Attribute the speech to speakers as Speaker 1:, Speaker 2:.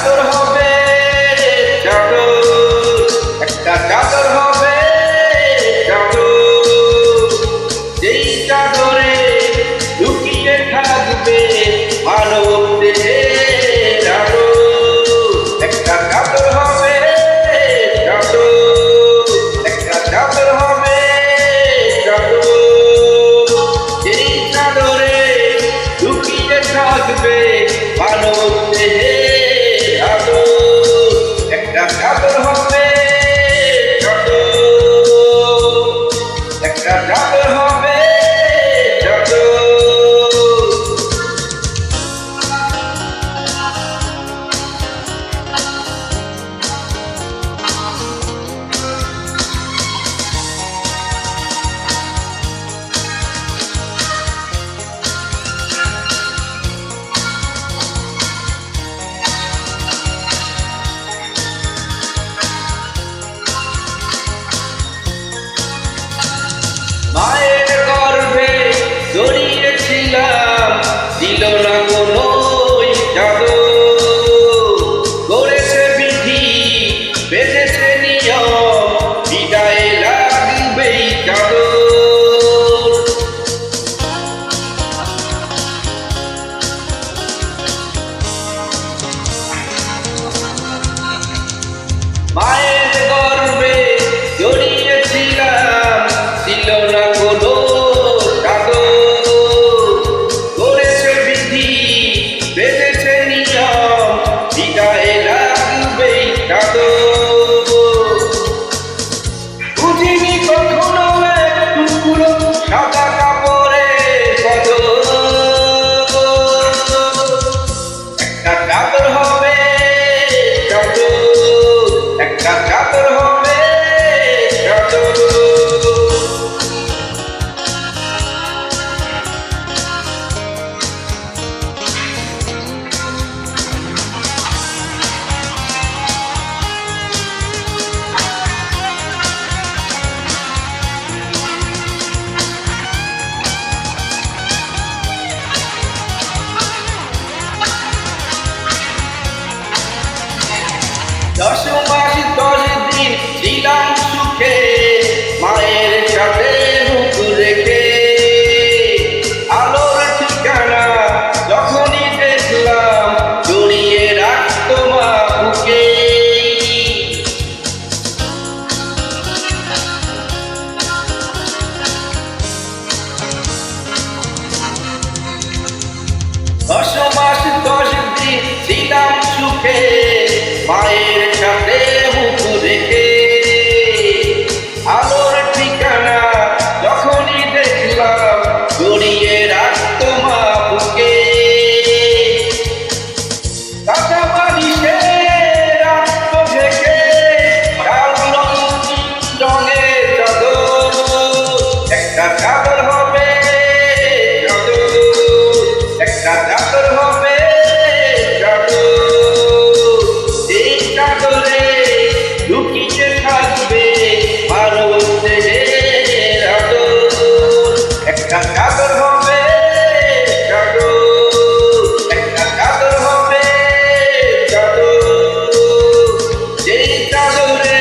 Speaker 1: চাদর হবে চাদর, একটা চাদর হবে চাদর, যেই চাদরে লুকিয়ে থাকবে মানবদের আদর। একটা চাদর হবে চাদর, একটা চাদর হবে চাদর, যেই চাদরে লুকিয়ে থাকবে মানবদের আদর। একটা চাদর হবে চাদর, একটা চাদর হবে চাদর। মায়ের গর্ভে জড়িয়েছিলাম, দিল না কোনো চাদর, করেছে বিধি বেঁধেছে নিয়ম, বিদায় লাগবেই চাদর। মায়ের গর্ভে জড়িয়েছিলাম, দিল না কোনো চাদর, করেছে বিধি বেঁধেছে নিয়ম, বিদায় লাগবেই চাদর। বুঝিনি কখনো এক টুকরো সাদা কাপড়ের কদর, একটা চাদর হবে চাদর, একটা চাদর হবে চাদর। দশ মাস 10 দিন ছিলাম সুখে, মায়ের সাথে বুক রেখে, আলোর ঠিকানা যখনই দেখলাম জড়িয়ে রাখতো মা বুকে। 10 মাস 10 দিন ছিলাম সুখে, মায়ের সাথে বুক রেখে, আলোর ঠিকানা যখনই দেখলাম জড়িয়ে রাখতো মা বুকে। কাঁচা বালিশে রাখতো ঢেকে লাল রঙিন রঙের চাদর, একটা চাদর হবে চাদর, একটা চাদর হবে চাদর, এই চাদরে লুকিয়ে থাকবে মানবদের আদর। একটা চাদর হবে চাদর, একটা চাদর হবে চাদর, যেই চাদরে